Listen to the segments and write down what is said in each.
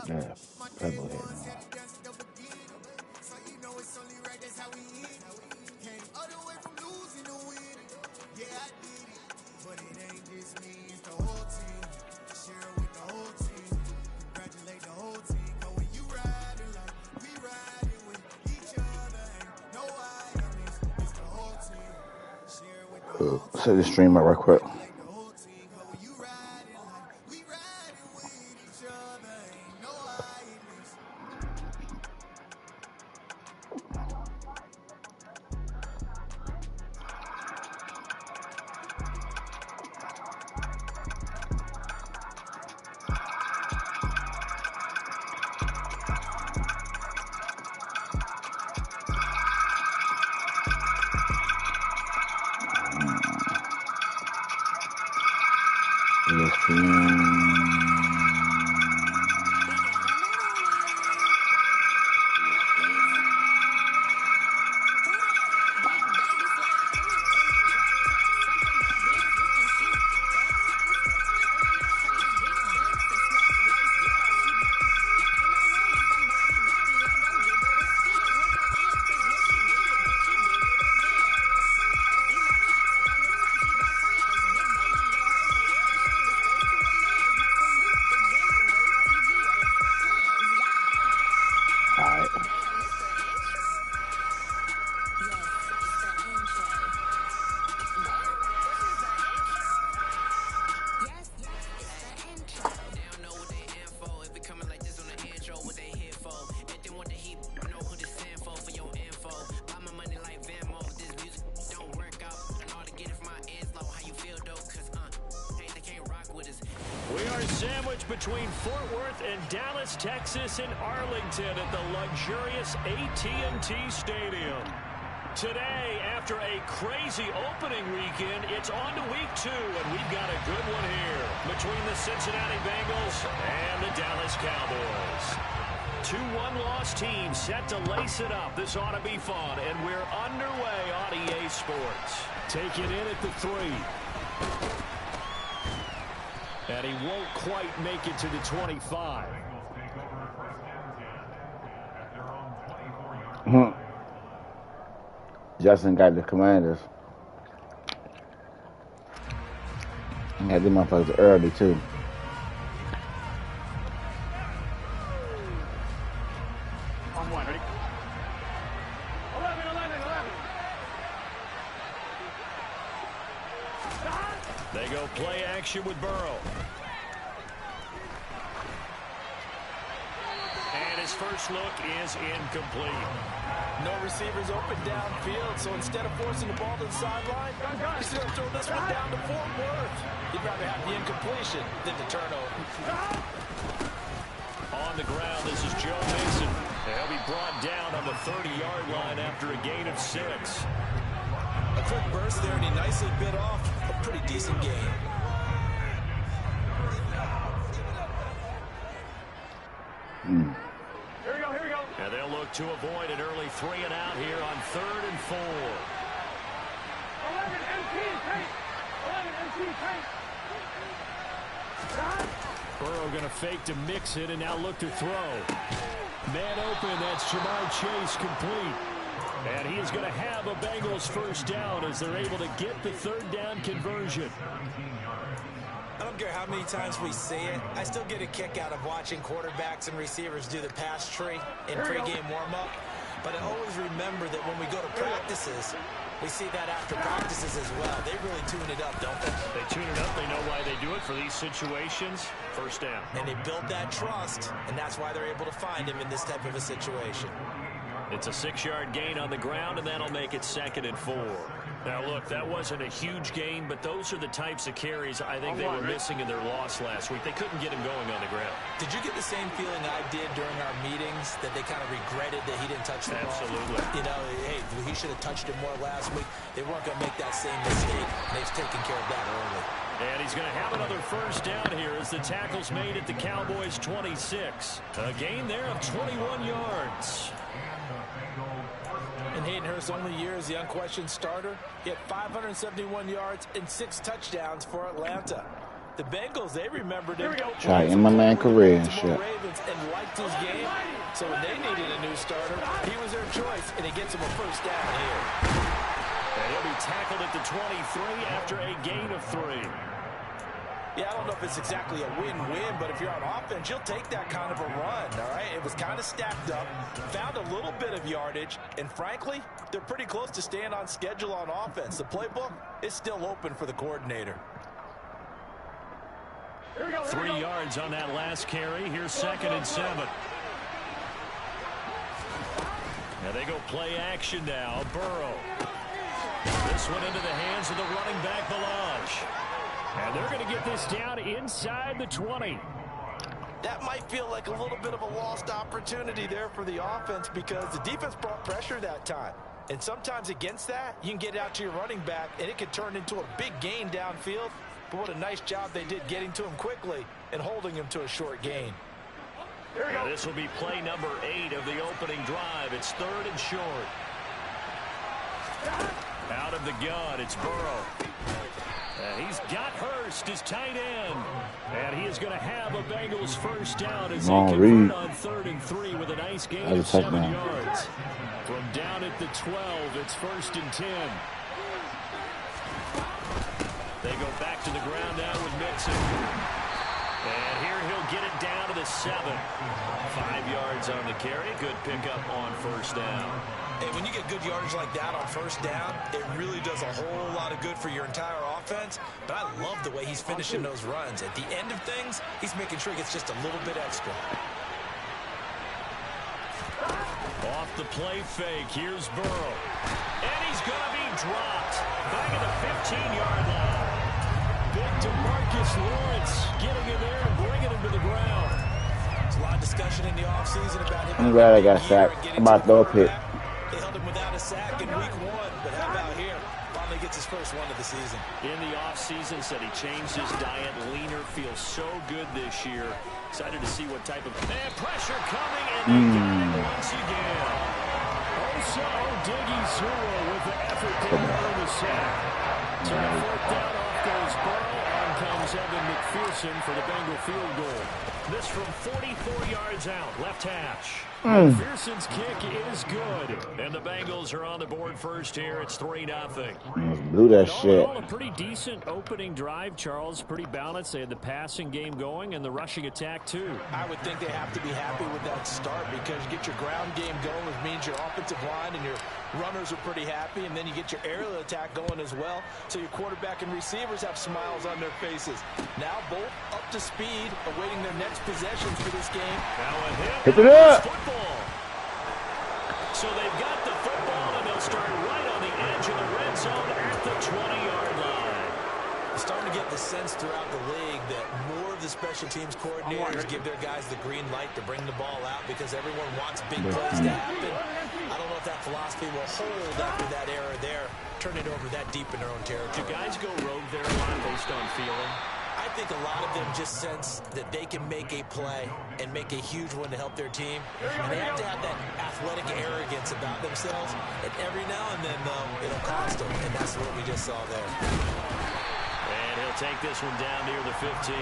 Yeah, pebble head. Set the stream up right quick. Between Fort Worth and Dallas, Texas, and Arlington at the luxurious AT&T Stadium. Today, after a crazy opening weekend, it's on to week 2, and we've got a good one here between the Cincinnati Bengals and the Dallas Cowboys. 2 one-loss teams set to lace it up. This ought to be fun, and we're underway on EA Sports. Take it in at the 3. And he won't quite make it to the 25. Justin got the Commanders. Got them motherfuckers early, too. On one, ready? 11. They go play action with Burrow. And his first look is incomplete. No receivers open downfield, so instead of forcing the ball to the sideline, he's going to throw this one down to Fort Worth. He'd rather have the incompletion than the turnover. On the ground, this is Joe Mason. He'll be brought down on the 30-yard line after a gain of 6. A quick burst there, and he nicely bit off a pretty decent game. Here we go. And they'll look to avoid an early 3 and out here on 3rd and 4. 11 empty tank. Burrow going to fake to mix it and now look to throw. Man open, that's Jamar Chase complete. And he is going to have a Bengals first down as they're able to get the 3rd down conversion. I don't care how many times we see it. I still get a kick out of watching quarterbacks and receivers do the pass tree in pregame warm-up. But I always remember that when we go to practices, we see that after practices as well. They really tune it up, don't they? They tune it up. They know why they do it for these situations. First down. And they build that trust, and that's why they're able to find him in this type of a situation. It's a 6-yard gain on the ground, and that'll make it 2nd and 4. Now, look, that wasn't a huge gain, but those are the types of carries I think they were missing in their loss last week. They couldn't get him going on the ground. Did you get the same feeling I did during our meetings, that they kind of regretted that he didn't touch the ball? Absolutely. You know, hey, he should have touched it more last week. They weren't going to make that same mistake, and they've taken care of that early. And he's going to have another first down here as the tackle's made at the Cowboys' 26. A gain there of 21 yards. In Hayden Hurst's only year as the unquestioned starter, he had 571 yards and 6 touchdowns for Atlanta. The Bengals, they remembered him. Try in my man career and shit. Ravens and liked his game. So when they needed a new starter, he was their choice, and he gets him a first down here. And he'll be tackled at the 23 after a gain of 3. Yeah, I don't know if it's exactly a win-win, but if you're on offense, you'll take that kind of a run, all right? It was kind of stacked up, found a little bit of yardage, and frankly, they're pretty close to staying on schedule on offense. The playbook is still open for the coordinator. 3 yards on that last carry. Here's 2nd and 7. Now they go play action now. Burrow. This one into the hands of the running back, Balaj. And they're going to get this down inside the 20. That might feel like a little bit of a lost opportunity there for the offense because the defense brought pressure that time. And sometimes against that, you can get out to your running back, and it could turn into a big gain downfield. But what a nice job they did getting to him quickly and holding him to a short gain. Now this will be play number 8 of the opening drive. It's 3rd and short. Out of the gun, it's Burrow. He's got Hurst, his tight end. And he is going to have a Bengals first down as they convert on 3rd and 3 with a nice gain of 7 yards. From down at the 12, it's 1st and 10. They go back to the ground now with Mixon. And here he'll get it down to the 7. 5 yards on the carry. Good pickup on first down. Hey, when you get good yardage like that on first down, it really does a whole lot of good for your entire offense. But I love the way he's finishing those runs. At the end of things, he's making sure he gets just a little bit extra. Off the play fake, here's Burrow. And he's going to be dropped. Back at the 15-yard line. Big DeMarcus Lawrence getting him there and bringing him to the ground. There's a lot of discussion in the offseason about him. I'm glad I got sacked. I'm about to throw a pick. They held him without a sack in week 1, but how about here? Finally gets his first one of the season. In the offseason, said he changed his diet, leaner, feels so good this year. Excited to see what type of pressure coming, and they got him once again. Osa Odighizuwa with the effort to earn the sack. So 4th down, off goes Burrow. On comes Evan McPherson for the Bengal field goal. This from 44 yards out, left hash. McPherson's kick is good. And the Bengals are on the board first here. It's 3-0. Blew that shit. A pretty decent opening drive, Charles. Pretty balanced. They had the passing game going and the rushing attack, too. I would think they have to be happy with that start because you get your ground game going, which means your offensive line and your runners are pretty happy, and then you get your aerial attack going as well. So your quarterback and receivers have smiles on their faces. Now both up to speed, awaiting their next possessions for this game. Now a hit it up. Football. So they've got the football, and they'll start right on the edge of the red zone at the 20-yard line. You're starting to get the sense throughout the league that more of the special teams coordinators give their guys the green light to bring the ball out because everyone wants big plays to happen. I don't know if that philosophy will hold after that error there, turning it over that deep in their own territory. Do guys go rogue there a lot based on feeling? I think a lot of them just sense that they can make a play and make a huge one to help their team. And they have to have that athletic arrogance about themselves. And every now and then, though, it'll cost them. And that's what we just saw there. And he'll take this one down near the 15.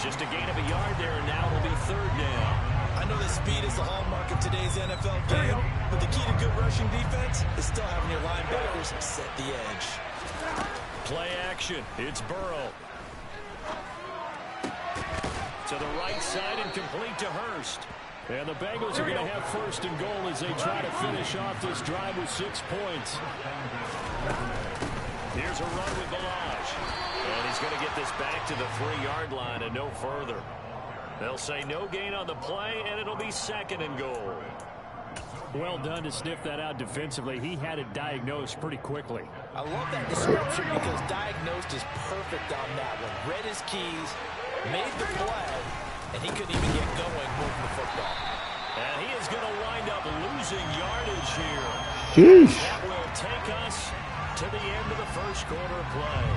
Just a gain of a yard there, and now it'll be 3rd down. I know that speed is the hallmark of today's NFL game, but the key to good rushing defense is still having your linebackers set the edge. Play action. It's Burrow. To the right side and complete to Hurst. And the Bengals are going to have 1st and goal as they try to finish off this drive with 6 points. Here's a run with Balaj. And he's going to get this back to the 3-yard line and no further. They'll say no gain on the play, and it'll be 2nd and goal. Well done to sniff that out defensively. He had it diagnosed pretty quickly. I love that description because diagnosed is perfect on that one. Read his keys, made the play, and he couldn't even get going moving the football. And he is going to wind up losing yardage here. Sheesh. That will take us to the end of the first quarter of play.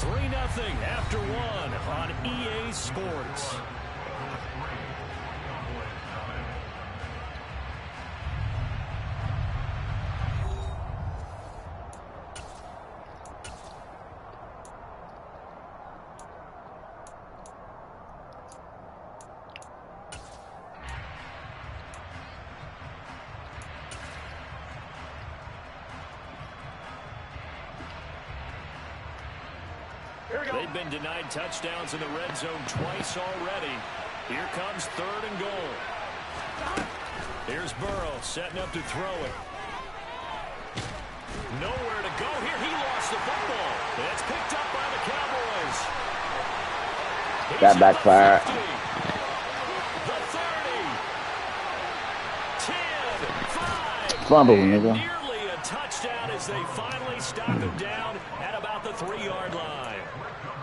3-0 after 1 on EA Sports. They've been denied touchdowns in the red zone twice already. Here comes 3rd and goal. Here's Burrow setting up to throw it. Nowhere to go here. He lost the football. It's picked up by the Cowboys. That backfired. The 30. 10, 5. Fumble, nigga. Nearly a touchdown as they finally stopped him down at about the 3-yard line.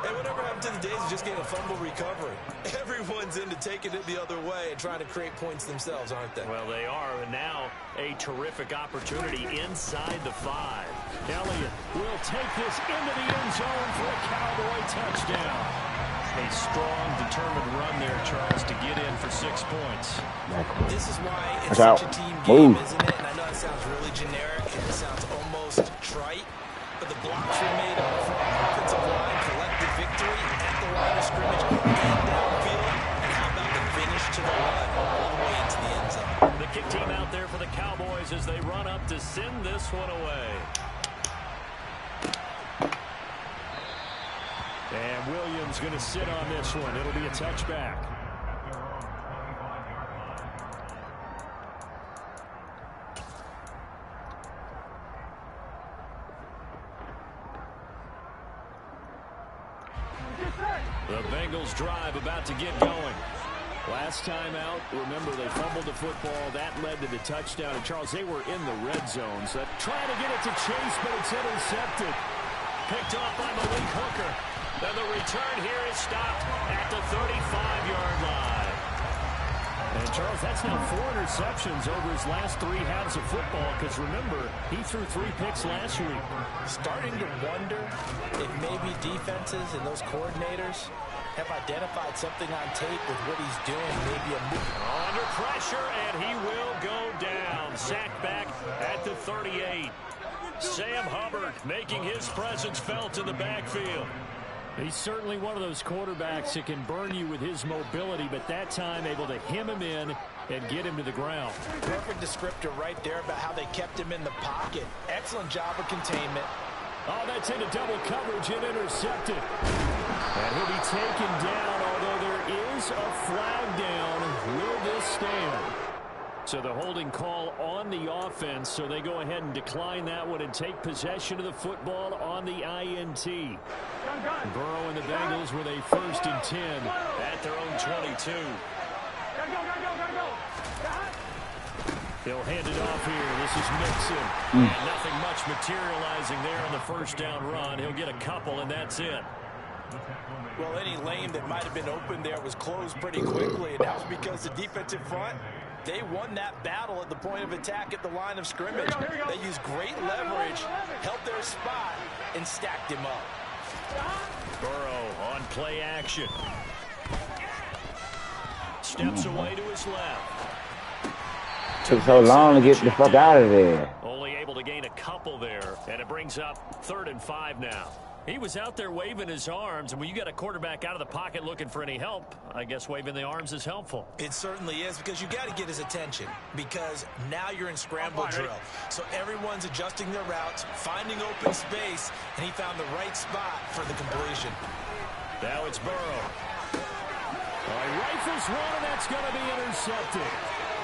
Hey, whatever happened to the days of just getting a fumble recovery? Everyone's into taking it the other way and trying to create points themselves, aren't they? Well, they are, and now a terrific opportunity inside the 5. Elliott will take this into the end zone for a Cowboy touchdown. A strong, determined run there, Charles, to get in for 6 points. This is why it's such a team game, isn't it? And I know it sounds really generic, and it sounds almost trite, but the blocks were made on the front offensive line, collective victory at the line of scrimmage and downfield. And how about the finish to the run all the way into the end zone? The kick team out there for the Cowboys as they run up to send this one away. And Williams going to sit on this one. It'll be a touchback. The Bengals drive about to get going. Last time out, remember, they fumbled the football. That led to the touchdown. And, Charles, they were in the red zone. So trying to get it to Chase, but it's intercepted. Picked off by Malik Hooker. Then the return here is stopped at the 35-yard line. And, Charles, that's now 4 interceptions over his last 3 halves of football. Because, remember, he threw 3 picks last week. Starting to wonder if maybe defenses and those coordinators have identified something on tape with what he's doing. Maybe a move. Under pressure, and he will go down. Sacked back at the 38. Sam Hubbard making his presence felt in the backfield. He's certainly one of those quarterbacks that can burn you with his mobility, but that time able to hem him in and get him to the ground. Perfect descriptor right there about how they kept him in the pocket. Excellent job of containment. Oh, that's into double coverage and intercepted. And he'll be taken down, although there is a flag down. Will this stand? So the holding call on the offense, so they go ahead and decline that one and take possession of the football on the INT. Burrow and the Bengals with a 1st and 10 at their own 22. He'll hand it off here. This is Mixon. And nothing much materializing there on the 1st down run. He'll get a couple, and that's it. Well, any lane that might have been open there was closed pretty quickly, and that was because the defensive front, they won that battle at the point of attack at the line of scrimmage. They used great leverage, held their spot, and stacked him up. Burrow on play action. Steps away to his left. Took so long to get the fuck out of there. Only able to gain a couple there, and it brings up 3rd and 5 now. He was out there waving his arms, and when you got a quarterback out of the pocket looking for any help, I guess waving the arms is helpful. It certainly is, because you got to get his attention, because now you're in scramble drill. So everyone's adjusting their routes, finding open space, and he found the right spot for the completion. Now it's Burrow. He rifles one, and that's going to be intercepted.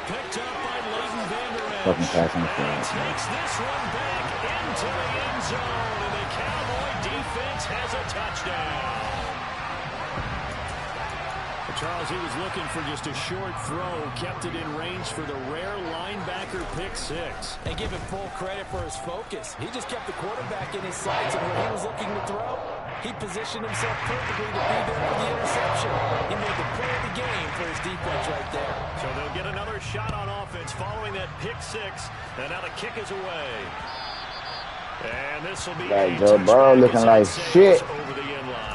Picked up by Leighton Vander Esch. And he takes this one back into the end zone, and the Cowboy defense has a touchdown. Charles, he was looking for just a short throw, kept it in range for the rare linebacker pick 6. And give him full credit for his focus. He just kept the quarterback in his sights, and when he was looking to throw, he positioned himself perfectly to be there for the interception. He made the play of the game for his defense right there. So they'll get another shot on offense following that pick 6, and now the kick is away. And this will be like Joe Burrow looking like shit. Over the end line.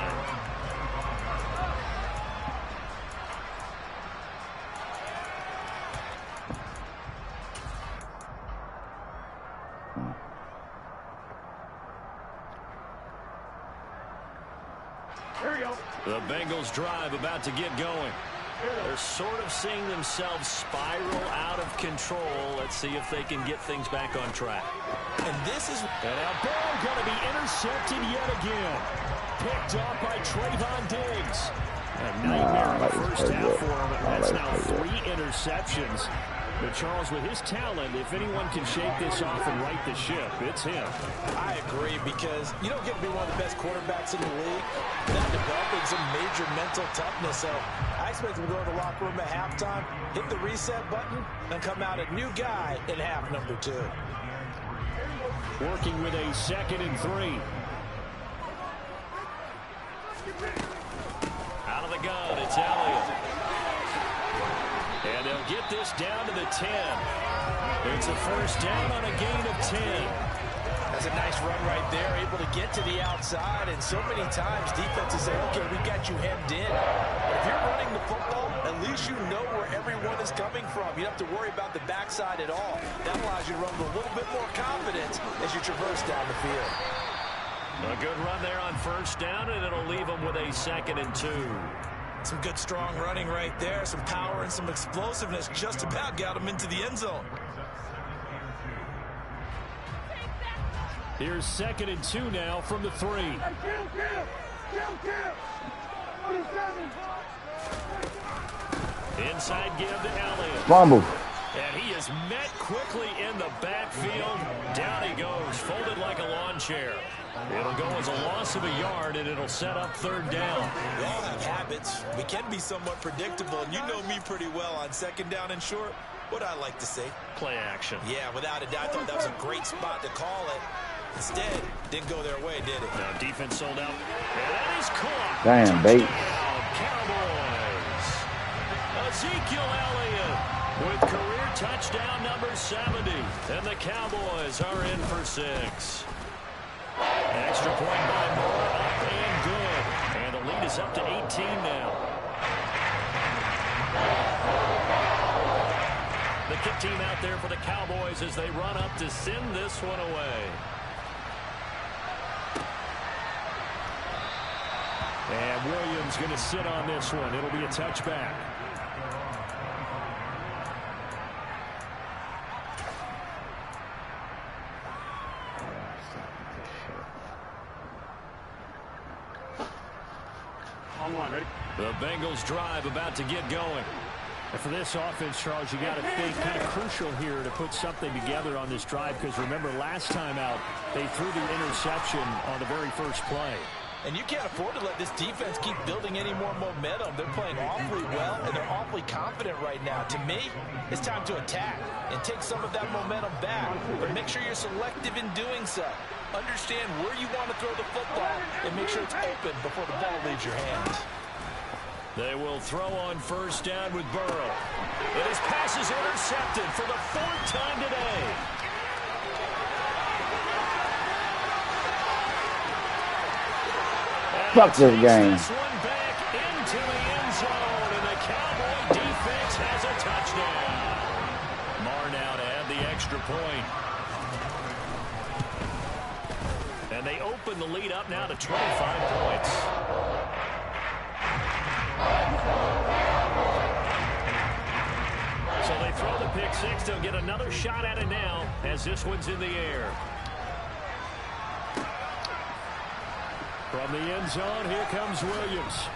The Bengals drive about to get going. They're sort of seeing themselves spiral out of control. Let's see if they can get things back on track. And this is... And now ball going to be intercepted yet again. Picked off by Trayvon Diggs. A nightmare in the first half for him. That's now 3 interceptions. But Charles, with his talent, if anyone can shake this off and right the ship, it's him. I agree, because you don't get to be one of the best quarterbacks in the league without developing some major mental toughness. So I expect him to go to the locker room at halftime, hit the reset button, and come out a new guy in half number 2. Working with a 2nd and 3. Out of the gun, it's Elliott. And they'll get this down to the 10. It's a first down on a gain of 10. That's a nice run right there, able to get to the outside. And so many times defenses say, okay, we got you hemmed in. But if you're running the football, at least you know where everyone is coming from. You don't have to worry about the backside at all. That allows you to run with a little bit more confidence as you traverse down the field. A good run there on first down, and it'll leave them with a 2nd and 2. Some good, strong running right there. Some power and some explosiveness just about got him into the end zone. Here's 2nd and 2 now from the 3. Inside give to Elliott. Fumble. And he is met quickly in the backfield. Down he goes, folded like a lawn chair. It'll go as a loss of a yard, and it'll set up 3rd down. We all have habits. We can be somewhat predictable, and you know me pretty well on 2nd down and short. What I like to see. Play action. Yeah, without a doubt, I thought that was a great spot to call it. Instead, didn't go their way, did it? Now defense sold out. And that is caught. Damn, bait. Cowboys. Ezekiel Elliott with career touchdown number 70. And the Cowboys are in for 6. Extra point by Moore, up and good. And the lead is up to 18 now. The kick team out there for the Cowboys as they run up to send this one away. And Williams going to sit on this one. It'll be a touchback. The Bengals drive about to get going. And for this offense, Charles, you got to think kind of crucial here to put something together on this drive, because remember last time out they threw the interception on the very first play. And you can't afford to let this defense keep building any more momentum. They're playing awfully well, and they're awfully confident right now. To me, it's time to attack and take some of that momentum back. But make sure you're selective in doing so. Understand where you want to throw the football and make sure it's open before the ball leaves your hands. They will throw on first down with Burrow. And his pass is intercepted for the 4th time today. Fuck this game. This one back into the end zone, and the Cowboy defense has a touchdown. Marr now to add the extra point. And they open the lead up now to 25 points. So they throw the pick six. They'll get another shot at it now as this one's in the air. From the end zone, here comes Williams.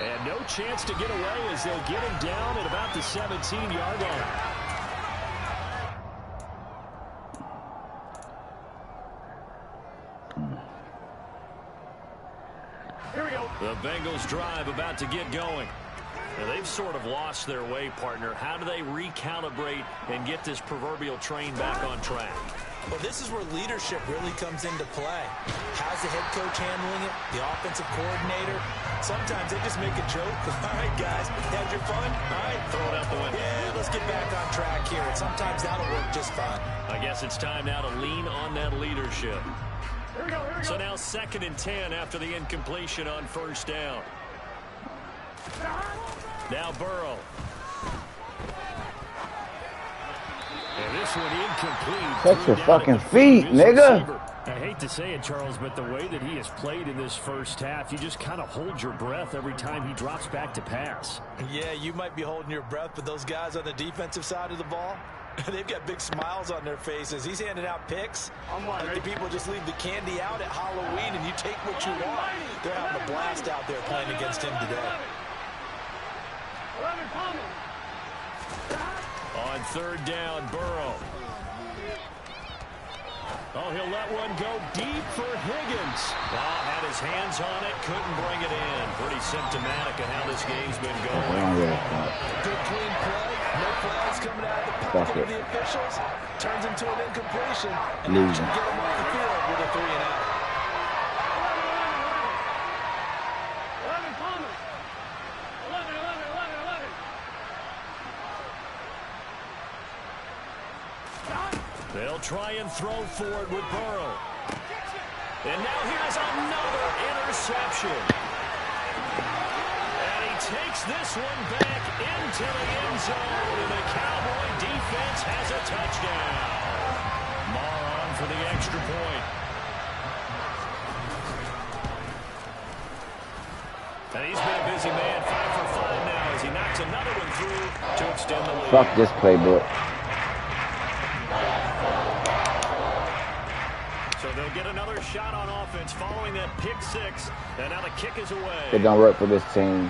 And no chance to get away as they'll get him down at about the 17-yard line. Here we go. The Bengals drive about to get going. Now they've sort of lost their way, partner. How do they recalibrate and get this proverbial train back on track? Well, this is where leadership really comes into play. How's the head coach handling it? The offensive coordinator? Sometimes they just make a joke. All right, guys, had your fun? All right, throw it out the window. Yeah, let's get back on track here. And sometimes that'll work just fine. I guess it's time now to lean on that leadership. Here we go. So now 2nd and 10 after the incompletion on first down. Now Burrow. And this one incomplete. Touch your fucking feet, nigga. I hate to say it, Charles, but the way that he has played in this first half, you just kind of hold your breath every time he drops back to pass. Yeah, you might be holding your breath, but those guys on the defensive side of the ball, they've got big smiles on their faces. He's handing out picks. Like the people just leave the candy out at Halloween and you take what you want. They're having a blast out there playing against him today. On third down, Burrow. Oh, he'll let one go deep for Higgins. Well, had his hands on it, couldn't bring it in. Pretty symptomatic of how this game's been going. Good clean play. No flags coming out of the pocket of the officials. Turns into an incompletion. And you can get him off the field with a 3-and-out. They'll try and throw for it with Burrow. And now here's another interception. And he takes this one back into the end zone. And the Cowboy defense has a touchdown. Maher on for the extra point. And he's been a busy man, 5 for 5 now as he knocks another one through to extend the lead. Fuck this playbook. So they'll get another shot on offense following that pick six. And now the kick is away. It don't work for this team.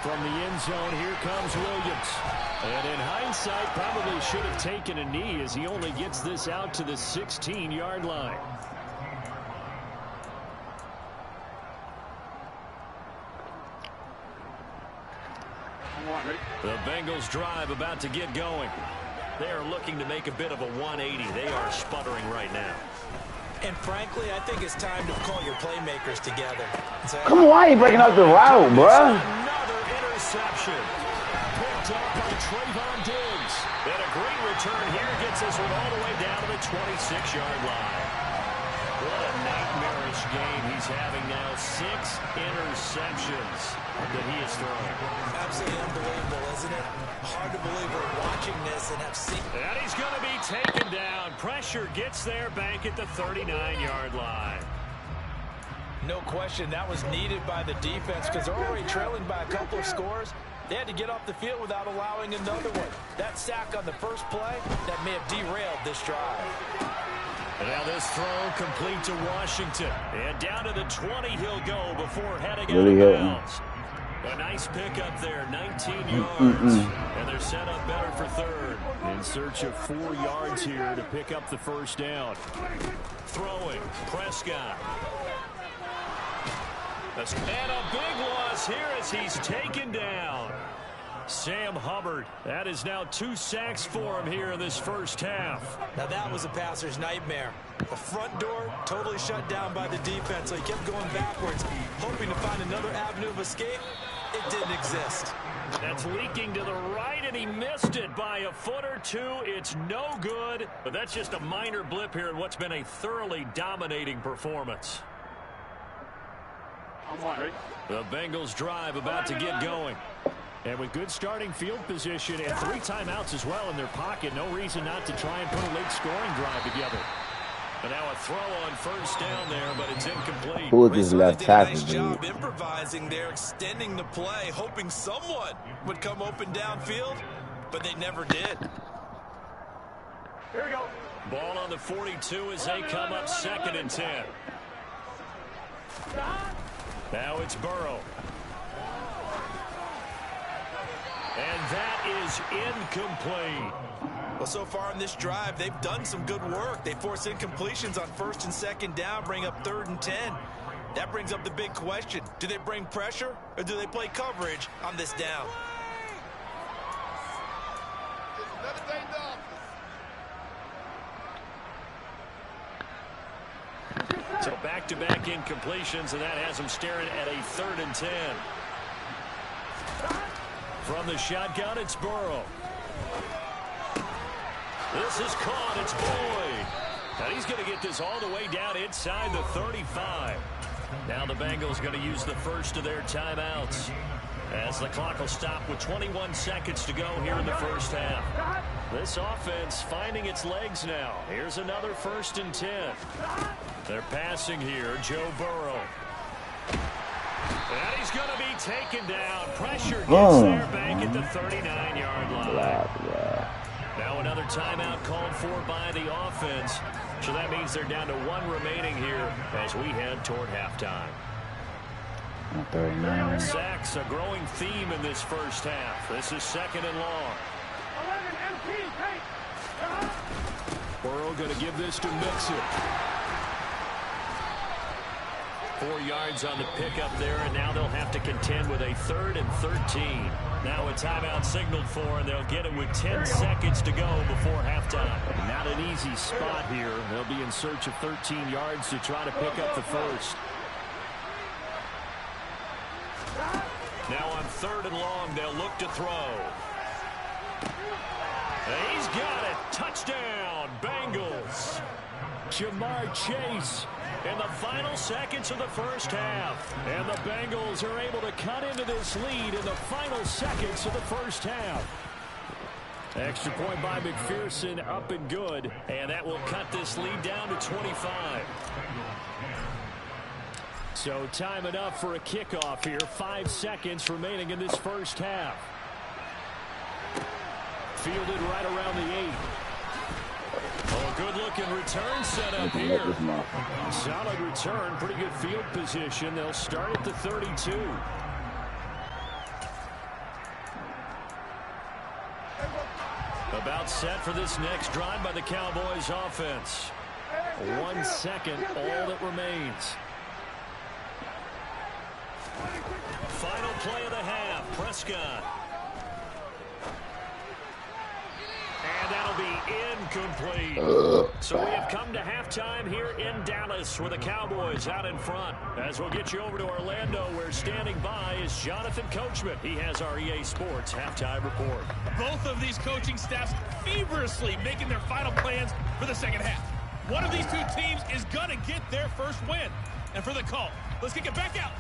From the end zone, here comes Williams. And in hindsight, probably should have taken a knee as he only gets this out to the 16-yard line. The Bengals drive about to get going. They are looking to make a bit of a 180. They are sputtering right now. And frankly, I think it's time to call your playmakers together. Come on, why are you breaking up the route, bruh? Another interception. Picked up by Trayvon Diggs. And a great return here gets this one all the way down to the 26-yard line. What a nightmarish game he's having now. 6 interceptions that he is throwing. Absolutely unbelievable, isn't it? Hard to believe we're watching this and have seen. And he's going to be taken down. Pressure gets there back at the 39-yard line. No question, that was needed by the defense because they're already trailing by a couple of scores. They had to get off the field without allowing another one. That sack on the first play, that may have derailed this drive. And now this throw complete to Washington. And down to the 20 he'll go before heading out of bounds. A nice pickup there, 19 yards. And they're set up better for third. In search of 4 yards here to pick up the first down. Throwing, Prescott. And a big loss here as he's taken down. Sam Hubbard. That is now 2 sacks for him here in this first half. Now that was a passer's nightmare. The front door totally shut down by the defense, so he kept going backwards, hoping to find another avenue of escape. It didn't exist. That's leaking to the right, and he missed it by a foot or two. It's no good, but that's just a minor blip here in what's been a thoroughly dominating performance. The Bengals drive about to get going. And with good starting field position and 3 timeouts as well in their pocket, no reason not to try and put a late scoring drive together. And now a throw on first down there, but it's incomplete. Who is this left tackle, nice dude? job improvising there, extending the play, hoping someone would come open downfield, but they never did. Here we go. Ball on the 42 as they come up 2nd and 10. Now it's Burrow. And that is incomplete. Well, so far in this drive, they've done some good work. They force incompletions on 1st and 2nd down, bring up 3rd and 10. That brings up the big question. Do they bring pressure or do they play coverage on this down? So back-to-back incompletions, and that has them staring at a 3rd and 10. From the shotgun, it's Burrow. This is caught. It's Boyd. And he's going to get this all the way down inside the 35. Now the Bengals going to use the first of their timeouts, as the clock will stop with 21 seconds to go here in the first half. This offense finding its legs now. Here's another 1st and 10. They're passing here. Joe Burrow. And he's going to be taken down. Pressure gets there back at the 39-yard line. Now another timeout called for by the offense. So that means they're down to 1 remaining here as we head toward halftime. 39. Sacks, a growing theme in this first half. This is 2nd and long. Burrow going to give this to Mixon. 4 yards on the pickup there, and now they'll have to contend with a 3rd and 13. Now a timeout signaled for, and they'll get it with 10 seconds to go before halftime. Not an easy spot here. They'll be in search of 13 yards to try to pick up the first. Now on 3rd and long, they'll look to throw. He's got it. Touchdown, Bengals. Jamar Chase in the final seconds of the first half. And the Bengals are able to cut into this lead in the final seconds of the first half. Extra point by McPherson, up and good. And that will cut this lead down to 25. So time enough for a kickoff here. 5 seconds remaining in this first half. Fielded right around the 8. Oh, good-looking return set up here. Solid return, pretty good field position. They'll start at the 32. About set for this next drive by the Cowboys offense. 1 second, all that remains. Final play of the half, Prescott. And that'll be incomplete. So we have come to halftime here in Dallas with the Cowboys out in front. As we'll get you over to Orlando, where standing by is Jonathan Coachman. He has our EA Sports halftime report. Both of these coaching staffs feverishly making their final plans for the second half. One of these two teams is going to get their first win. And for the call, let's kick it back out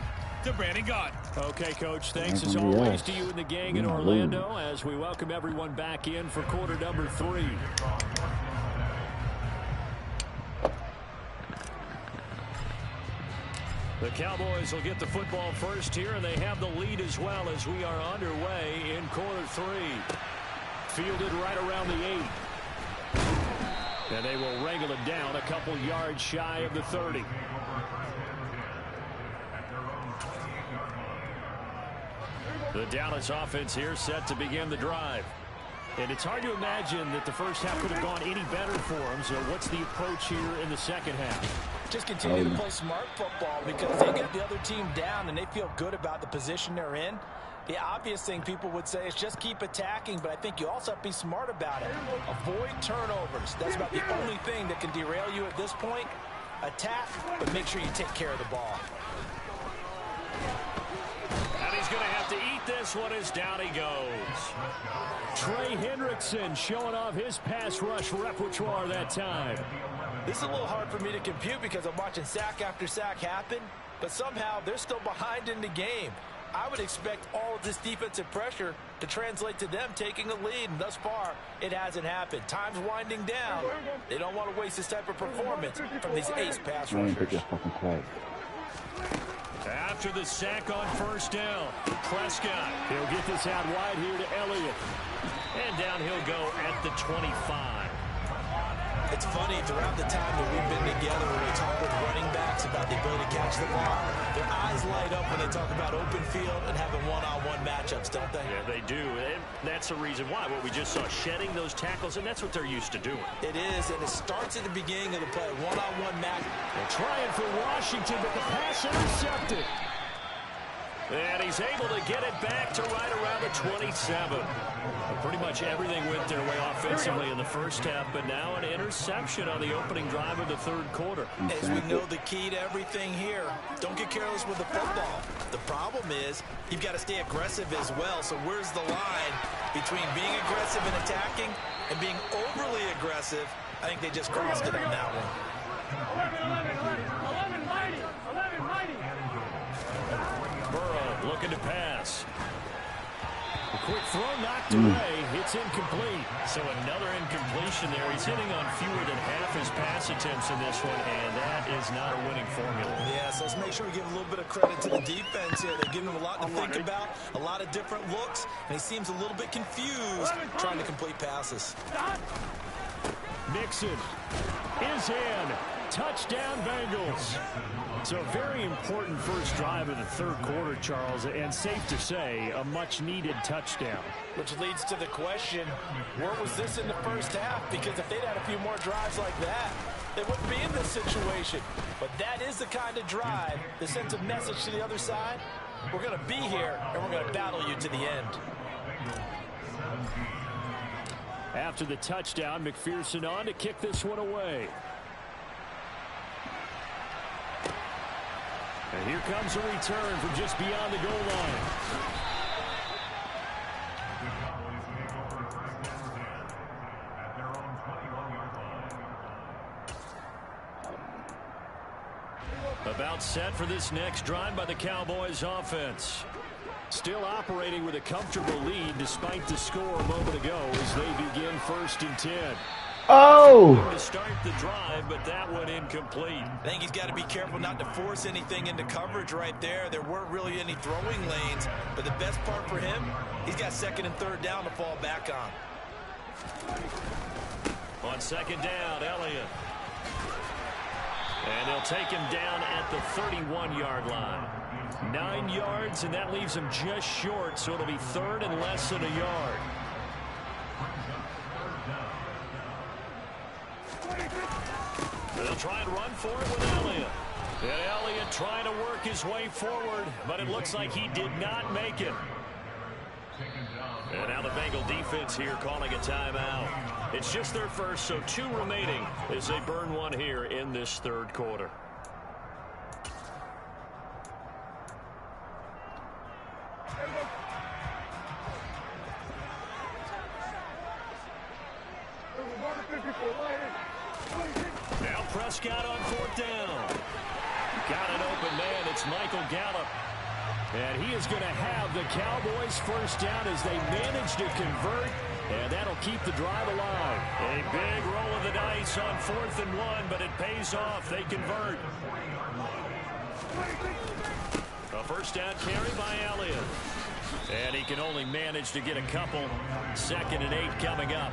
to Brandon Gaudin. Okay, Coach, thanks as always to you and the gang in Orlando as we welcome everyone back in for quarter number 3. The Cowboys will get the football first here, and they have the lead as well as we are underway in quarter 3. Fielded right around the 8. And they will wrangle it down a couple yards shy of the 30. The Dallas offense here set to begin the drive. And it's hard to imagine that the first half could have gone any better for them. So what's the approach here in the second half? Just continue to play smart football because they get the other team down and they feel good about the position they're in. The obvious thing people would say is just keep attacking, but I think you also have to be smart about it. Avoid turnovers. That's about the only thing that can derail you at this point. Attack, but make sure you take care of the ball. And he's going to have to eat this one as down he goes. Trey Hendrickson showing off his pass rush repertoire that time. This is a little hard for me to compute because I'm watching sack after sack happen, but somehow they're still behind in the game. I would expect all of this defensive pressure to translate to them taking a lead, and thus far, it hasn't happened. Time's winding down. They don't want to waste this type of performance from these ace pass rushers. After the sack on first down, Prescott. He'll get this out wide here to Elliott. And down he'll go at the 25. It's funny, throughout the time that we've been together, when we talk with running backs about the ability to catch the ball, their eyes light up when they talk about open field and having one-on-one matchups, don't they? Yeah, they do. And that's the reason why. What we just saw, shedding those tackles, and that's what they're used to doing. It is, and it starts at the beginning of the play. One-on-one match. They're trying for Washington, but the pass intercepted. And he's able to get it back to right around the 27. Pretty much everything went their way offensively in the first half, but now an interception on the opening drive of the third quarter. As we know, the key to everything here, don't get careless with the football. The problem is you've got to stay aggressive as well. So where's the line between being aggressive and attacking and being overly aggressive? I think they just crossed it on that one. 11-mighty. Looking to pass. A quick throw knocked away. It's incomplete. So another incompletion there. He's hitting on fewer than half his pass attempts in this one, and that is not a winning formula. Yeah, so let's make sure we give a little bit of credit to the defense here. They're giving him a lot to think about, a lot of different looks, and he seems a little bit confused trying to complete passes. Mixon is in. Touchdown, Bengals. So a very important first drive of the third quarter, Charles, and safe to say, a much-needed touchdown. Which leads to the question, where was this in the first half? Because if they'd had a few more drives like that, they wouldn't be in this situation. But that is the kind of drive that sends a message to the other side. We're going to be here, and we're going to battle you to the end. After the touchdown, McPherson on to kick this one away. And here comes a return from just beyond the goal line. About set for this next drive by the Cowboys offense. Still operating with a comfortable lead despite the score a moment ago as they begin 1st and 10. Oh! To start the drive, but that one incomplete. I think he's got to be careful not to force anything into coverage right there. There weren't really any throwing lanes, but the best part for him, he's got 2nd and 3rd down to fall back on. On 2nd down, Elliott. And they'll take him down at the 31-yard line. 9 yards, and that leaves him just short, so it'll be 3rd and less than a yard. They'll try and run for it with Elliott. And Elliott trying to work his way forward, but it looks like he did not make it. And now the Bengal defense here calling a timeout. It's just their first, so 2 remaining as they burn one here in this third quarter. Now Prescott on 4th down. Got an open man. It's Michael Gallup. And he is going to have the Cowboys first down as they manage to convert. And that'll keep the drive alive. A big roll of the dice on 4th and 1, but it pays off. They convert. A first down carry by Elliott. And he can only manage to get a couple. 2nd and 8 coming up.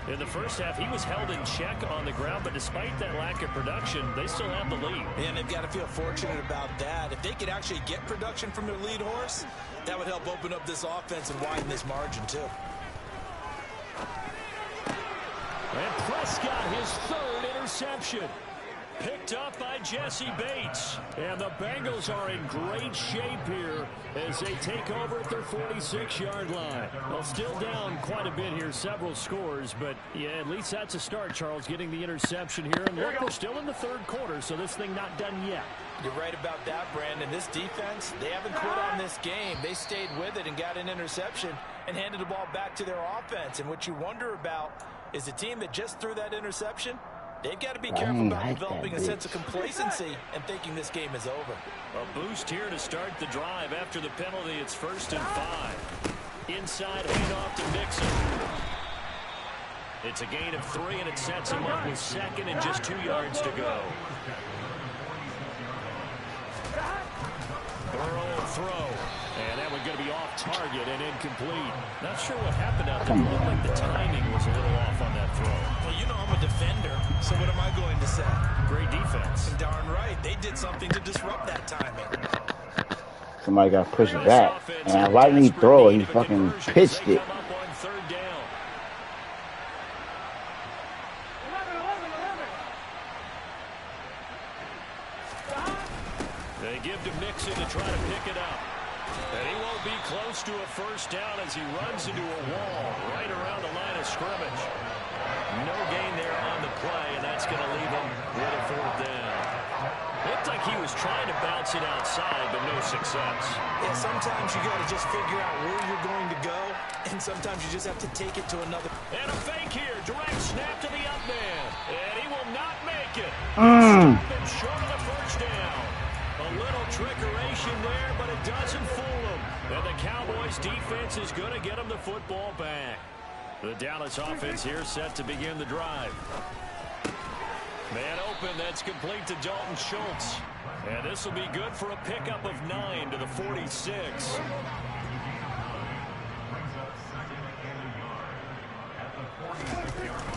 In the first half, he was held in check on the ground, but despite that lack of production, they still have the lead. And they've got to feel fortunate about that. If they could actually get production from their lead horse, that would help open up this offense and widen this margin, too. And Prescott, his 3rd interception. Picked up by Jesse Bates. And the Bengals are in great shape here as they take over at their 46-yard line. Well, still down quite a bit here, several scores, but yeah, at least that's a start, Charles, getting the interception here. And look, we're still in the third quarter, so this thing not done yet. You're right about that, Brandon. This defense, they haven't quit on this game. They stayed with it and got an interception and handed the ball back to their offense. And what you wonder about is the team that just threw that interception, they've got to be careful about developing a sense of complacency and thinking this game is over. A boost here to start the drive. After the penalty, it's 1st and 5. Inside, handoff to Mixon. It's a gain of 3, and it sets him up with 2nd and just 2 yards to go. Burrow throw. And that one's going to be off target and incomplete. Not sure what happened out there. It looked like the timing was a little off on that throw. Well, you know I'm a defender, so what am I going to say? Great defense. Darn right. They did something to disrupt that timing. Somebody got pushed back. And why didn't he throw it? He fucking pitched it. They give to Mixon to try to pick it up. And he won't be close to a first down as he runs into a wall right around the line of scrimmage. No gain there on the play, and that's going to leave him with a 4th down. Looked like he was trying to bounce it outside, but no success. Yeah, sometimes you got to just figure out where you're going to go, and sometimes you just have to take it to another. And a fake here, direct snap to the up man, and he will not make it. Short of the first down. A little trickeration there, but it doesn't fool them. And the Cowboys defense is going to get them the football back. The Dallas offense here set to begin the drive. Man open, that's complete to Dalton Schultz. And this will be good for a pickup of 9 to the 46.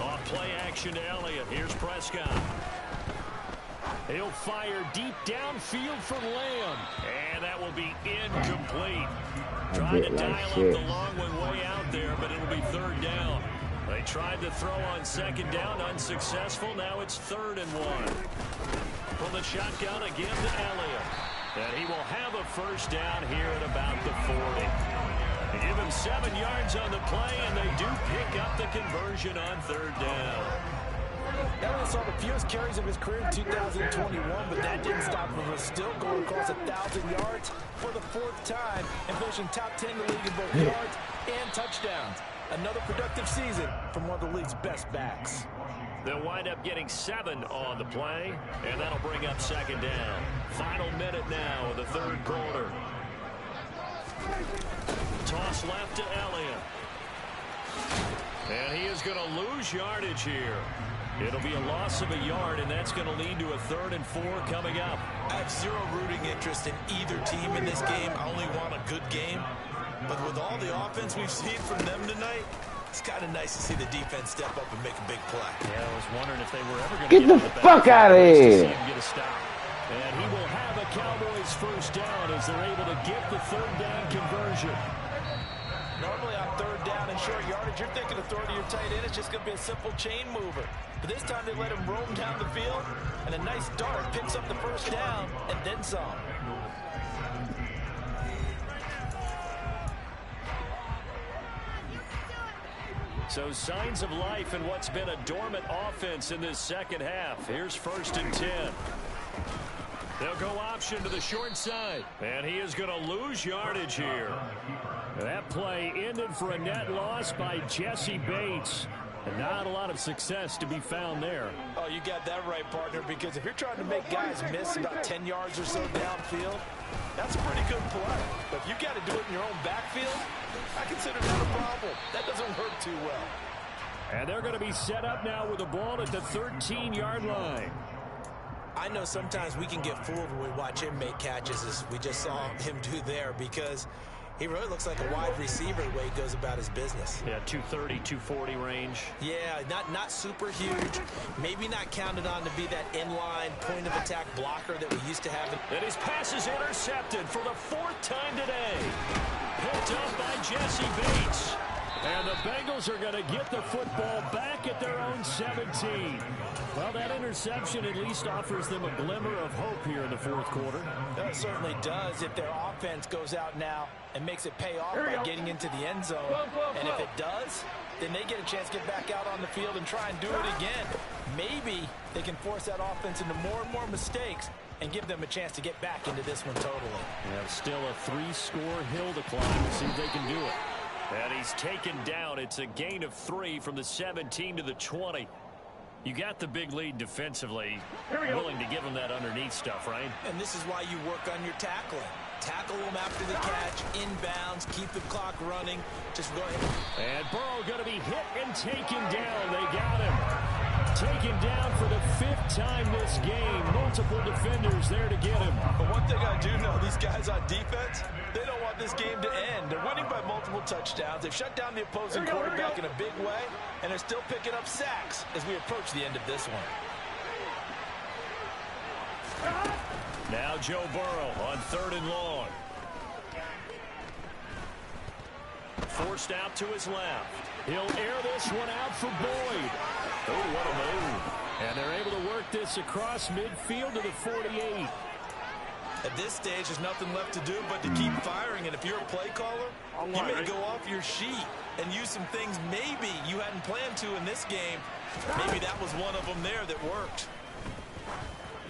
Off play action to Elliott. Here's Prescott. He'll fire deep downfield for Lamb. And that will be incomplete. Trying to dial up the long one way out there, but it'll be third down. They tried to throw on second down, unsuccessful. Now it's 3rd and 1. From the shotgun again to Elliott. And he will have a first down here at about the 40. They give him 7 yards on the play, and they do pick up the conversion on 3rd down. Elliott saw the fewest carries of his career in 2021, but that didn't stop him from still going across 1,000 yards for the 4th time and finishing top 10 in the league in both yards and touchdowns. Another productive season from one of the league's best backs. They'll wind up getting 7 on the play, and that'll bring up 2nd down. Final minute now of the 3rd quarter. Toss left to Elliott. And he is going to lose yardage here. It'll be a loss of a yard, and that's going to lead to a 3rd and 4 coming up. I have zero rooting interest in either team in this game. I only want a good game. But with all the offense we've seen from them tonight, it's kind of nice to see the defense step up and make a big play. Yeah, I was wondering if they were ever going Get to the fuck out of here. Get a stop. And he will have a Cowboys first down as they're able to get the 3rd down conversion. Normally on 3rd down and short yardage, you're thinking of throwing to your tight end. It's just going to be a simple chain mover. But this time they let him roam down the field, and a nice dart picks up the first down and then some. So signs of life in what's been a dormant offense in this second half. Here's 1st and 10. They'll go option to the short side. And he is going to lose yardage here. That play ended for a net loss by Jesse Bates. And not a lot of success to be found there. Oh, you got that right, partner, because if you're trying to make guys miss about 10 yards or so downfield, that's a pretty good play. But if you got to do it in your own backfield, I consider that a problem. That doesn't work too well. And they're going to be set up now with the ball at the 13-yard line. I know sometimes we can get fooled when we watch him make catches, as we just saw him do there, because he really looks like a wide receiver the way he goes about his business. Yeah, 230, 240 range. Yeah, not super huge. Maybe not counted on to be that inline point-of-attack blocker that we used to have. And his pass is intercepted for the 4th time today. Picked up by Jesse Bates. And the Bengals are going to get the football back at their own 17. Well, that interception at least offers them a glimmer of hope here in the 4th quarter. That certainly does if their offense goes out now and makes it pay off by getting into the end zone. And if it does, then they get a chance to get back out on the field and try and do it again. Maybe they can force that offense into more and more mistakes and give them a chance to get back into this one totally. Yeah, still a 3-score hill to climb to see if they can do it. And he's taken down. It's a gain of 3 from the 17 to the 20. You got the big lead defensively. Willing to give him that underneath stuff, right? And this is why you work on your tackling. Tackle them after the catch, inbounds, keep the clock running. Just go ahead. And Burrow going to be hit and taken down. They got him. Taken down for the 5th time this game. Multiple defenders there to get him. But one thing I do know, these guys on defense, they don't want this game to end. They're winning by multiple touchdowns. They've shut down the opposing quarterback in a big way, and they're still picking up sacks as we approach the end of this one. Now Joe Burrow on 3rd and long. Forced out to his left. He'll air this one out for Boyd. Oh, what a move. And they're able to work this across midfield to the 48. At this stage, there's nothing left to do but to keep firing. And if you're a play caller, you may go off your sheet and use some things maybe you hadn't planned to in this game. Maybe that was one of them there that worked.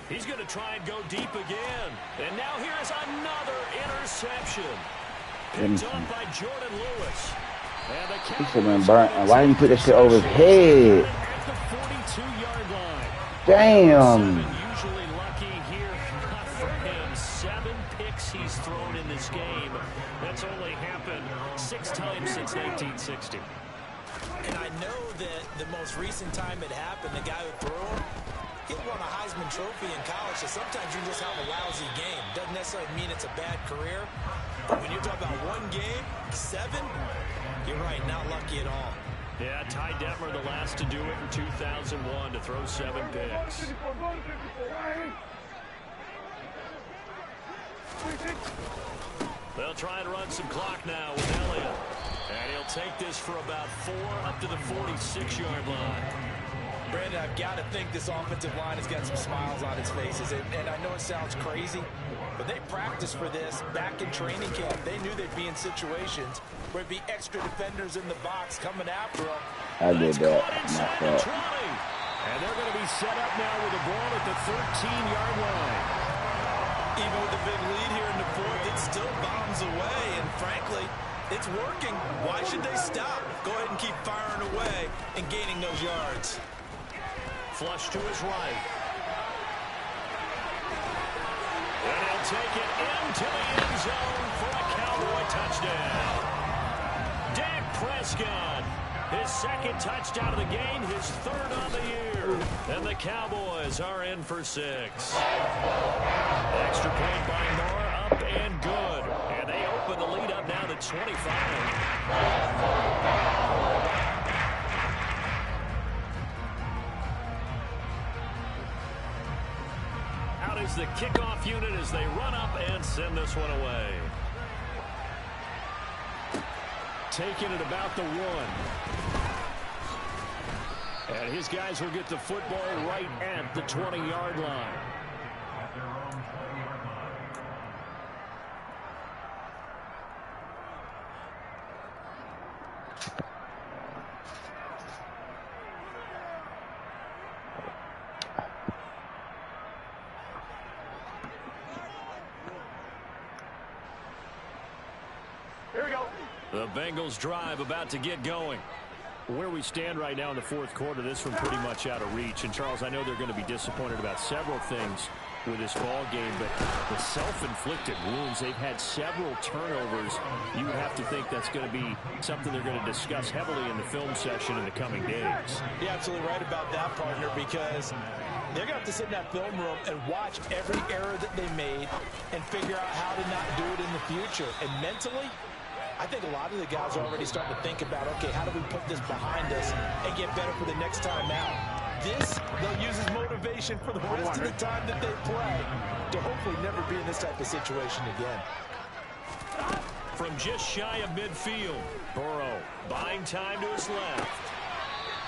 He's going to try and go deep again. And now here's another interception. Picked up by Jordan Lewis. And the He should have been burnt. And why didn't he put that shit over his head? At the 42-yard line. Damn. Usually lucky here, not for him. he's thrown in this game. That's only happened 6 times since 1960. And I know that the most recent time it happened, the guy who threw him, he won a Heisman Trophy in college, so sometimes you just have a lousy game. Doesn't necessarily mean it's a bad career. But when you're talking about one game, 7, you're right, not lucky at all. Yeah, Ty Detmer, the last to do it in 2001, to throw 7 picks. They'll try and run some clock now with Elliott. And he'll take this for about 4 up to the 46-yard line. Brandon, I've got to think this offensive line has got some smiles on its faces. And I know it sounds crazy, but they practiced for this back in training camp. They knew they'd be in situations where there'd be extra defenders in the box coming after them. I did that. My fault. And they're going to be set up now with the ball at the 13-yard line. Even with the big lead here in the 4th, it still bombs away. And frankly, it's working. Why should they stop? Go ahead and keep firing away and gaining those yards. Flush to his right. And he'll take it into the end zone for a Cowboy touchdown. Dak Prescott, his 2nd touchdown of the game, his 3rd on the year. And the Cowboys are in for 6. Extra point by Moore, up and good. And they open the lead up now to 25. Out is the kickoff unit as they run up and send this one away. Taking it about the 1. And his guys will get the football right at the 20-yard line. Here we go. The Bengals drive about to get going. Where we stand right now in the 4th quarter, this one pretty much out of reach. And, Charles, I know they're going to be disappointed about several things with this ball game, but the self-inflicted wounds, they've had several turnovers. You would have to think that's going to be something they're going to discuss heavily in the film session in the coming days. You're absolutely right about that, partner, because they're going to have to sit in that film room and watch every error that they made and figure out how to not do it in the future. And mentally, I think a lot of the guys are already starting to think about, okay, how do we put this behind us and get better for the next time out? This, they'll use as motivation for the rest of the time that they play to hopefully never be in this type of situation again. From just shy of midfield, Burrow buying time to his left.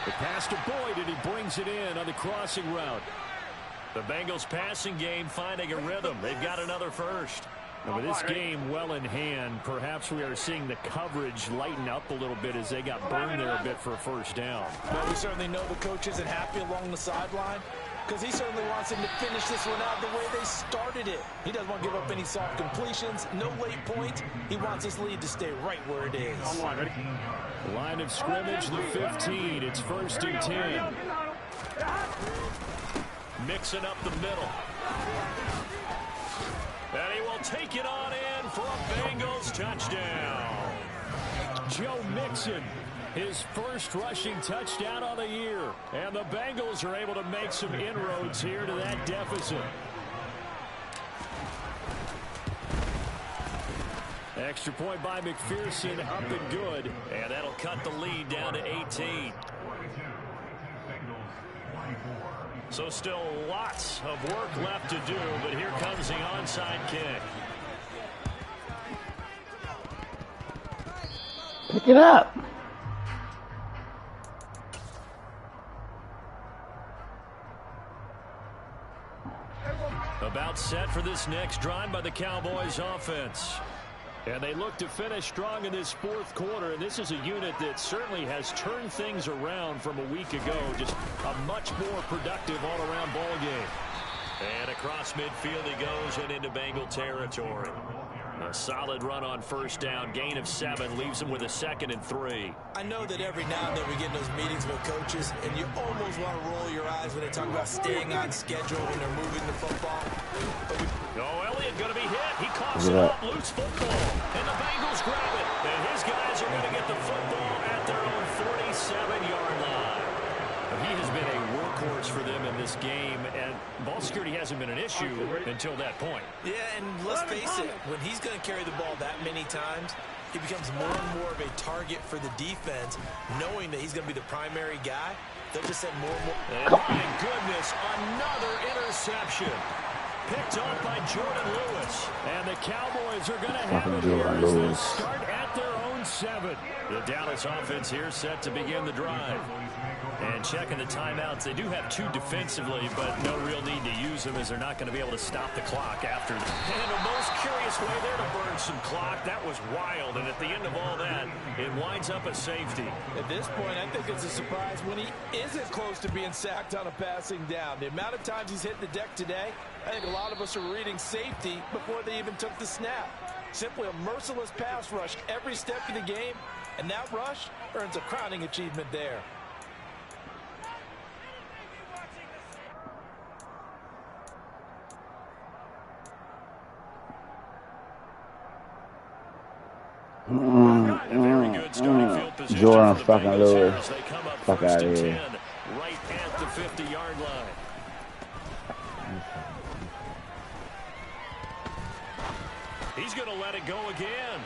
The pass to Boyd, and he brings it in on the crossing route. The Bengals passing game finding a rhythm. They've got another first. And with this game well in hand, perhaps we are seeing the coverage lighten up a little bit as they got burned there a bit for a first down. Well, we certainly know the coach isn't happy along the sideline because he certainly wants them to finish this one out the way they started it. He doesn't want to give up any soft completions, no late points. He wants this lead to stay right where it is. Line of scrimmage, the 15. It's 1st and 10. Mixing up the middle. And he will take it on in for a Bengals touchdown. Joe Mixon, his first rushing touchdown of the year. And the Bengals are able to make some inroads here to that deficit. Extra point by McPherson, up and good. And that'll cut the lead down to 18. So still lots of work left to do, but here comes the onside kick. Pick it up. About set for this next drive by the Cowboys offense. And they look to finish strong in this 4th quarter. And this is a unit that certainly has turned things around from a week ago. Just a much more productive all-around ball game. And across midfield he goes and into Bengal territory. A solid run on first down. Gain of 7 leaves him with a 2nd and 3. I know that every now and then we get in those meetings with coaches, and you almost want to roll your eyes when they talk about staying on schedule when they're moving the football. Elliott going to be hit. He coughs it up. Loose football. And the Bengals grab it. And his guys are going to get the football at their own 47-yard line. He has been a workhorse for them in this game, and ball security hasn't been an issue until that point. Yeah, and let's face it, when he's going to carry the ball that many times, he becomes more and more of a target for the defense, knowing that he's going to be the primary guy. They'll just send more and more. And my goodness, another interception. Picked off by Jordan Lewis. And the Cowboys are going to have it here as they start at their own 7. The Dallas offense here set to begin the drive. And checking the timeouts, they do have 2 defensively, but no real need to use them as they're not going to be able to stop the clock after. And the most curious way there to burn some clock. That was wild, and at the end of all that, it winds up a safety. At this point, I think it's a surprise when he isn't close to being sacked on a passing down. The amount of times he's hit the deck today, I think a lot of us are reading safety before they even took the snap. Simply a merciless pass rush every step of the game, and that rush earns a crowning achievement there. Jordan fucking Lewis. Fuck out of here. Right at the 50-yard line. He's going to let it go again.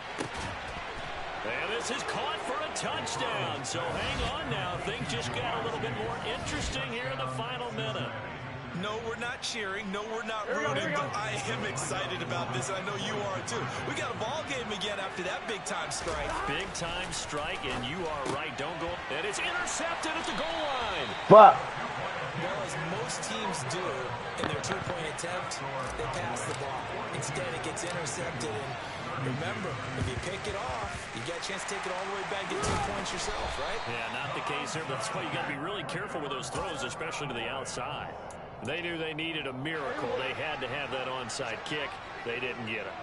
And this is caught for a touchdown. So hang on now. Things just got a little bit more interesting here in the final minute. No, we're not cheering. No, we're not rooting. But I am excited about this. I know you are too. We got a ball game again after that big-time strike. Big-time strike, and you are right. Don't go. And it's intercepted at the goal line. Fuck. Well, as most teams do in their 2-point attempt, they pass the ball. Instead, it gets intercepted. And remember, if you pick it off, you got a chance to take it all the way back, get 2 points yourself, right? Yeah, not the case here, but that's why you got to be really careful with those throws, especially to the outside. They knew they needed a miracle. They had to have that onside kick. They didn't get it.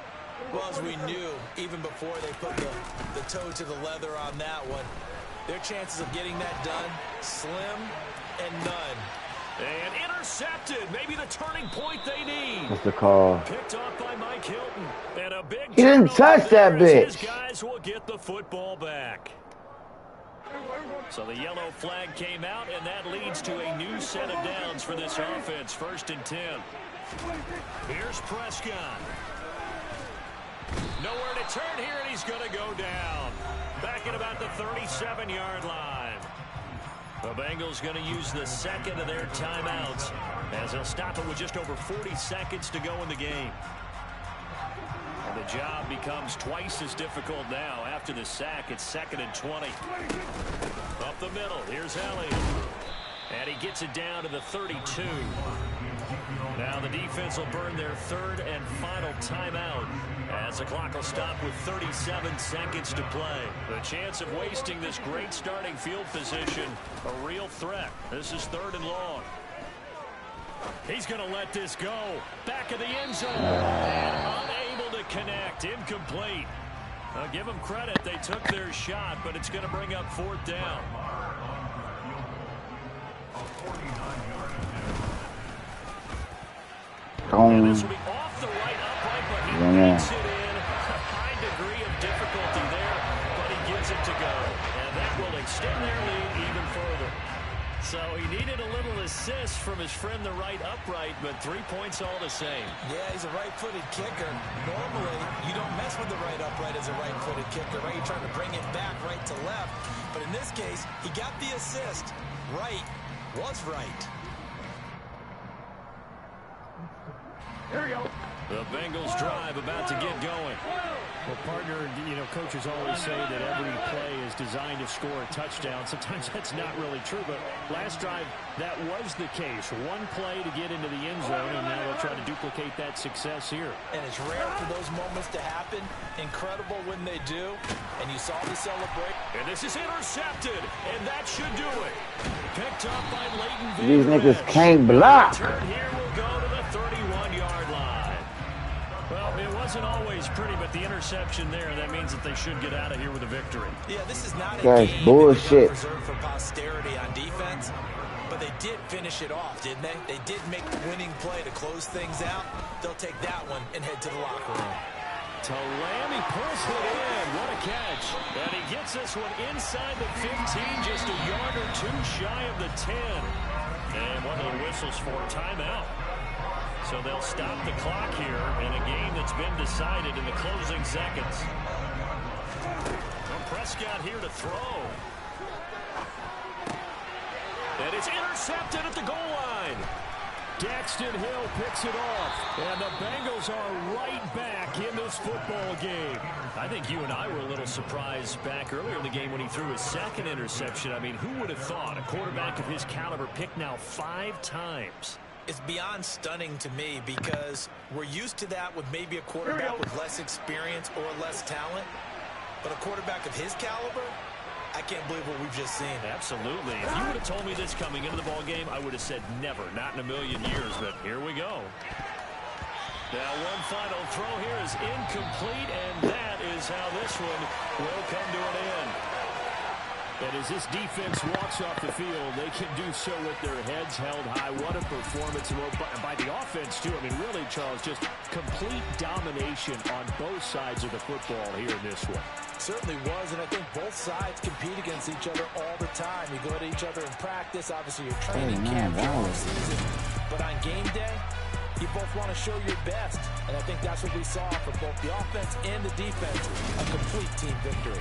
Well, as we knew, even before they put the toe to the leather on that one, their chances of getting that done, slim and none. And intercepted. Maybe the turning point they need. What's the call? Picked off by Mike Hilton. And a big He didn't touch that bitch. His guys will get the football back. So the yellow flag came out, and that leads to a new set of downs for this offense. 1st and 10. Here's Prescott. Nowhere to turn here, and he's going to go down. Back at about the 37-yard line. The Bengals going to use the 2nd of their timeouts as they'll stop it with just over 40 seconds to go in the game. And the job becomes twice as difficult now. After the sack, it's 2nd and 20. Up the middle, here's Elliott. And he gets it down to the 32. Now the defense will burn their 3rd and final timeout as the clock will stop with 37 seconds to play. The chance of wasting this great starting field position, a real threat. This is 3rd and long. He's going to let this go. Back of the end zone. And unable to connect. Incomplete. I'll give them credit. They took their shot, but it's going to bring up 4th down. And this will be off the right upright, but he makes it in. A high degree of difficulty there, but he gives it to go. And that will extend their lead even further. So he needed a little assist from his friend the right upright, but 3 points all the same. Yeah, he's a right-footed kicker. Normally, you don't mess with the right upright as a right-footed kicker, right? You're trying to bring it back right to left. But in this case, he got the assist. Right was right. Here we go. The Bengals drive about to get going. Well, partner, coaches always say that every play is designed to score a touchdown. Sometimes that's not really true, but last drive, that was the case. One play to get into the end zone, and now they'll try to duplicate that success here. And it's rare for those moments to happen. Incredible when they do. And you saw the celebration. And this is intercepted, and that should do it. Picked up by Leighton. These niggas can't block. Turn here will go to the 31-yard line. Well, it wasn't always pretty, but the interception there, that means that they should get out of here with a victory. Yeah, this is not a That's game bullshit. reserved for posterity on defense. But they did finish it off, didn't they? They did make the winning play to close things out. They'll take that one and head to the locker room. To Lamb, he pulls it in. What a catch. And he gets this one inside the 15, just a yard or two shy of the 10. And one of the whistles for a timeout. So they'll stop the clock here in a game that's been decided in the closing seconds. Well, Prescott here to throw. And it's intercepted at the goal line. Daxton Hill picks it off. And the Bengals are right back in this football game. I think you and I were a little surprised back earlier in the game when he threw his second interception. I mean, who would have thought a quarterback of his caliber picked now 5 times? It's beyond stunning to me because we're used to that with maybe a quarterback with less experience or less talent. But a quarterback of his caliber, I can't believe what we've just seen. Absolutely. If you would have told me this coming into the ball game, I would have said never, not in a million years, but here we go. Now one final throw here is incomplete, and that is how this one will come to an end. And as this defense walks off the field, they can do so with their heads held high. What a performance by the offense, too. I mean, really, Charles, just complete domination on both sides of the football here in this one. Certainly was, and I think both sides compete against each other all the time. You go to each other in practice, obviously your training camp, your season. But on game day, you both want to show your best. And I think that's what we saw for both the offense and the defense, a complete team victory.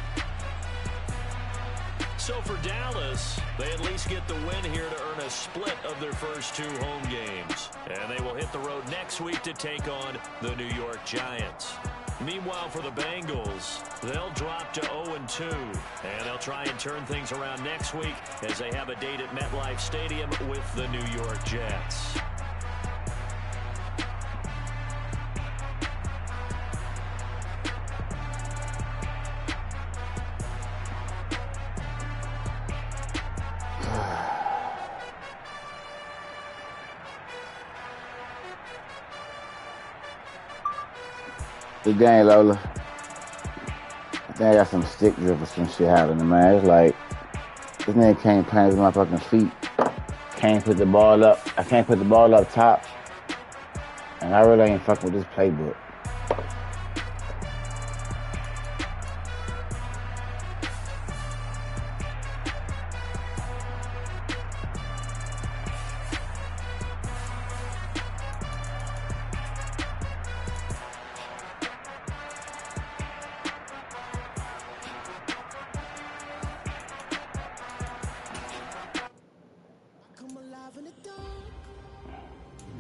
So for Dallas, they at least get the win here to earn a split of their first 2 home games. And they will hit the road next week to take on the New York Giants. Meanwhile, for the Bengals, they'll drop to 0-2. And they'll try and turn things around next week as they have a date at MetLife Stadium with the New York Jets. Good game, Lola. I think I got some stick drip or some shit happening, man. It's like, this nigga can't play with my fucking feet. Can't put the ball up. I can't put the ball up top. And I really ain't fucking with this playbook.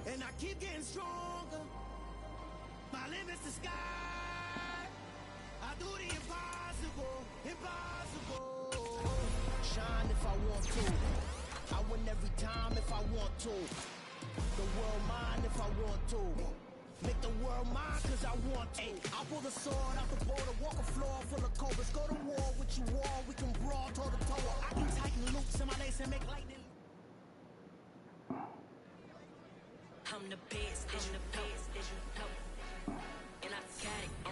And I keep getting stronger. My limit's the sky. I do the impossible, impossible. Shine if I want to. I win every time if I want to. The world mine if I want to. Make the world mine cause I want to. I pull the sword out the border, walk a floor full of cobras. Go to war with you all, we can brawl toe to toe. I can tighten loops in my lace and make lightning. I'm the best, and I got it.